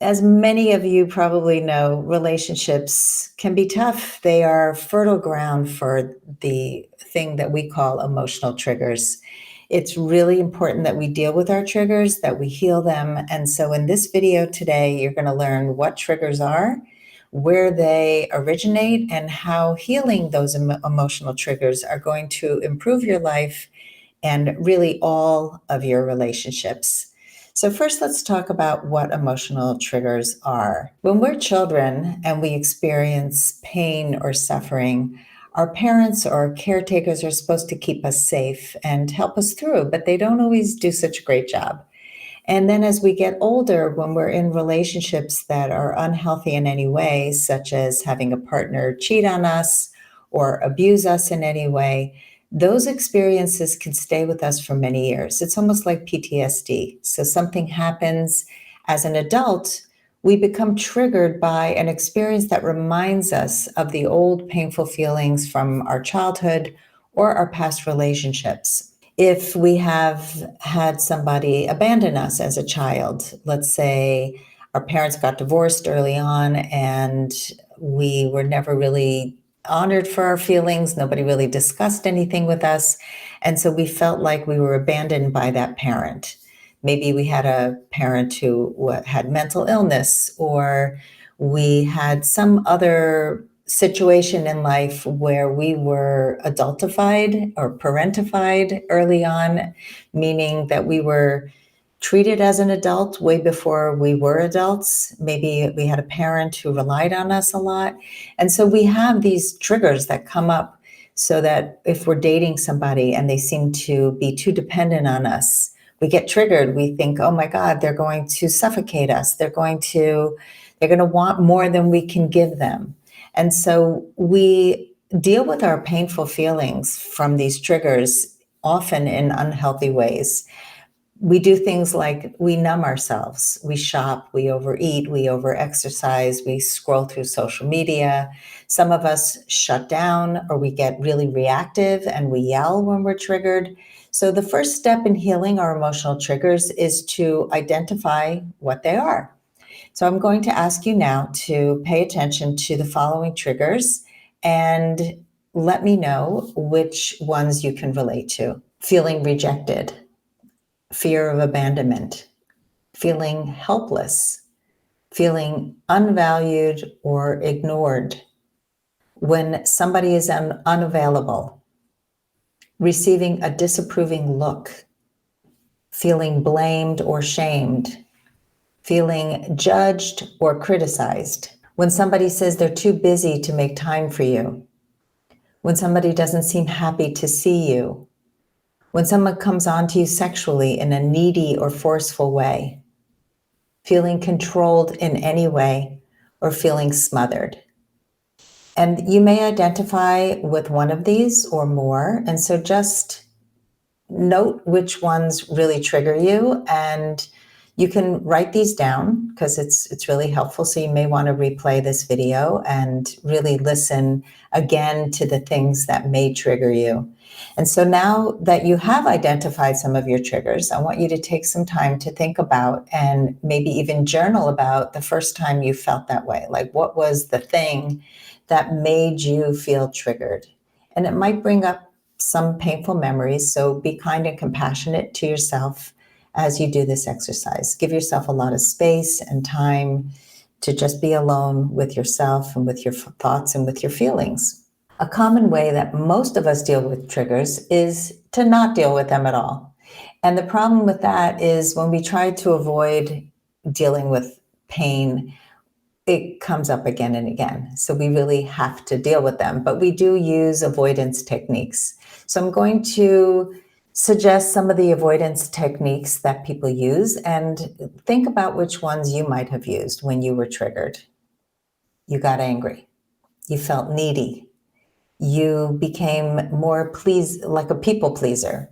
As many of you probably know, relationships can be tough. They are fertile ground for the thing that we call emotional triggers. It's really important that we deal with our triggers, that we heal them. And so in this video today, you're going to learn what triggers are, where they originate, and how healing those emotional triggers are going to improve your life and really all of your relationships. So first, let's talk about what emotional triggers are. When we're children and we experience pain or suffering, our parents or caretakers are supposed to keep us safe and help us through, but they don't always do such a great job. And then as we get older, when we're in relationships that are unhealthy in any way, such as having a partner cheat on us or abuse us in any way, those experiences can stay with us for many years. It's almost like PTSD. So something happens as an adult, we become triggered by an experience that reminds us of the old painful feelings from our childhood or our past relationships. If we have had somebody abandon us as a child, let's say our parents got divorced early on and we were never really honored for our feelings, nobody really discussed anything with us, and so we felt like we were abandoned by that parent. Maybe we had a parent who had mental illness, or we had some other situation in life where we were adultified or parentified early on, meaning that we were treated as an adult way before we were adults. Maybe we had a parent who relied on us a lot. And so we have these triggers that come up so that if we're dating somebody and they seem to be too dependent on us, we get triggered. We think, oh my God, they're going to suffocate us. They're going to want more than we can give them. And so we deal with our painful feelings from these triggers, often in unhealthy ways. We do things like we numb ourselves, we shop, we overeat, we overexercise, we scroll through social media. Some of us shut down, or we get really reactive and we yell when we're triggered. So the first step in healing our emotional triggers is to identify what they are. So I'm going to ask you now to pay attention to the following triggers and let me know which ones you can relate to. Feeling rejected, fear of abandonment, feeling helpless, feeling unvalued or ignored, when somebody is unavailable, receiving a disapproving look, feeling blamed or shamed, feeling judged or criticized, when somebody says they're too busy to make time for you, when somebody doesn't seem happy to see you, when someone comes on to you sexually in a needy or forceful way, feeling controlled in any way, or feeling smothered. And you may identify with one of these or more. And so just note which ones really trigger you, and you can write these down because it's really helpful. So you may want to replay this video and really listen again to the things that may trigger you. And so now that you have identified some of your triggers, I want you to take some time to think about and maybe even journal about the first time you felt that way. Like, what was the thing that made you feel triggered? And it might bring up some painful memories, so be kind and compassionate to yourself as you do this exercise. Give yourself a lot of space and time to just be alone with yourself and with your thoughts and with your feelings. A common way that most of us deal with triggers is to not deal with them at all. And the problem with that is when we try to avoid dealing with pain, it comes up again and again. So we really have to deal with them, but we do use avoidance techniques. So I'm going to suggest some of the avoidance techniques that people use, and think about which ones you might have used when you were triggered. You got angry. You felt needy. You became more like a people pleaser.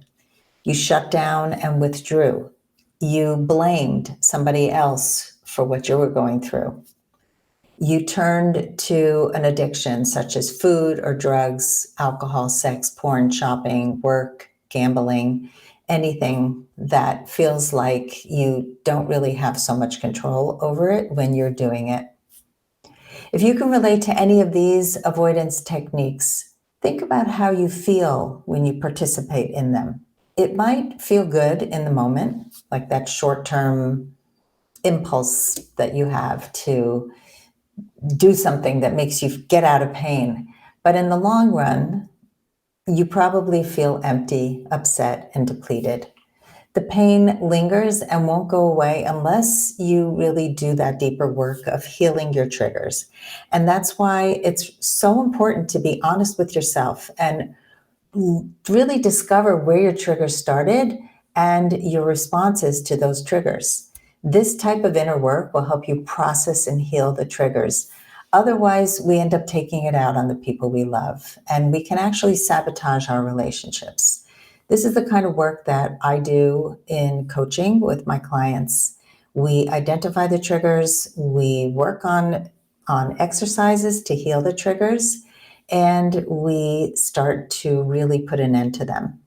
You shut down and withdrew. You blamed somebody else for what you were going through. You turned to an addiction such as food or drugs, alcohol, sex, porn, shopping, work, gambling, anything that feels like you don't really have so much control over it when you're doing it. If you can relate to any of these avoidance techniques, think about how you feel when you participate in them. It might feel good in the moment, like that short-term impulse that you have to do something that makes you get out of pain. But in the long run, you probably feel empty, upset, and depleted. The pain lingers and won't go away unless you really do that deeper work of healing your triggers. And that's why it's so important to be honest with yourself and really discover where your triggers started and your responses to those triggers. This type of inner work will help you process and heal the triggers. Otherwise, we end up taking it out on the people we love, and we can actually sabotage our relationships. This is the kind of work that I do in coaching with my clients. We identify the triggers, we work on exercises to heal the triggers, and we start to really put an end to them.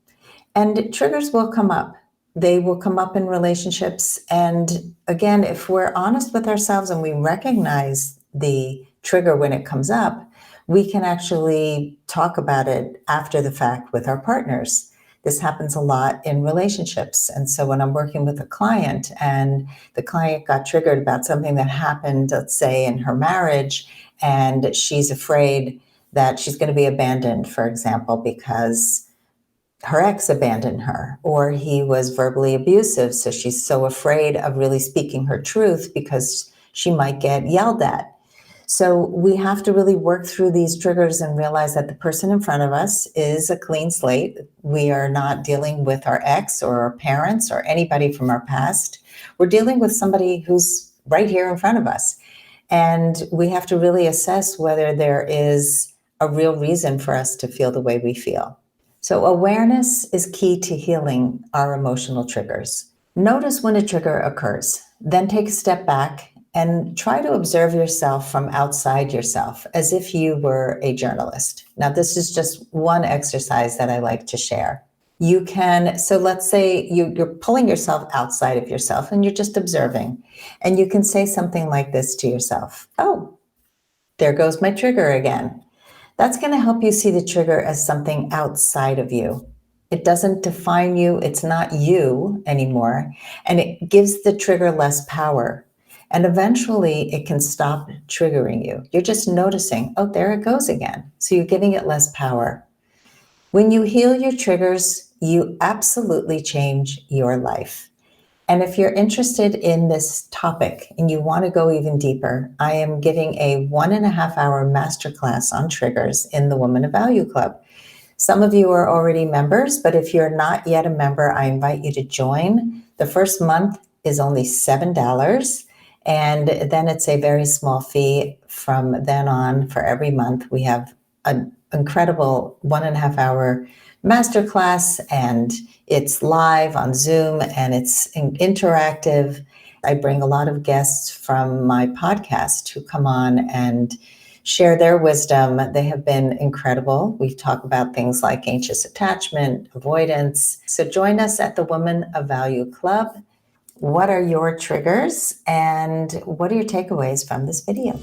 And triggers will come up. They will come up in relationships. And again, if we're honest with ourselves and we recognize the trigger when it comes up, we can actually talk about it after the fact with our partners. This happens a lot in relationships. And so when I'm working with a client and the client got triggered about something that happened, let's say in her marriage, and she's afraid that she's going to be abandoned, for example, because her ex abandoned her, or he was verbally abusive. So she's so afraid of really speaking her truth because she might get yelled at. So we have to really work through these triggers and realize that the person in front of us is a clean slate. We are not dealing with our ex or our parents or anybody from our past. We're dealing with somebody who's right here in front of us. And we have to really assess whether there is a real reason for us to feel the way we feel. So awareness is key to healing our emotional triggers. Notice when a trigger occurs, then take a step back and try to observe yourself from outside yourself as if you were a journalist. Now, this is just one exercise that I like to share. You can, so let's say you're pulling yourself outside of yourself and you're just observing. And you can say something like this to yourself. Oh, there goes my trigger again. That's going to help you see the trigger as something outside of you. It doesn't define you. It's not you anymore. And it gives the trigger less power. And eventually it can stop triggering you. You're just noticing, oh, there it goes again. So you're giving it less power. When you heal your triggers, you absolutely change your life. And if you're interested in this topic and you want to go even deeper, I am giving a 1.5-hour masterclass on triggers in the Woman of Value Club. Some of you are already members, but if you're not yet a member, I invite you to join. The first month is only $7, and then it's a very small fee from then on. For every month, we have an incredible 1.5-hour masterclass, and it's live on Zoom and it's interactive. I bring a lot of guests from my podcast who come on and share their wisdom. They have been incredible. We talk about things like anxious attachment, avoidance. So join us at the Woman of Value Club. What are your triggers and what are your takeaways from this video?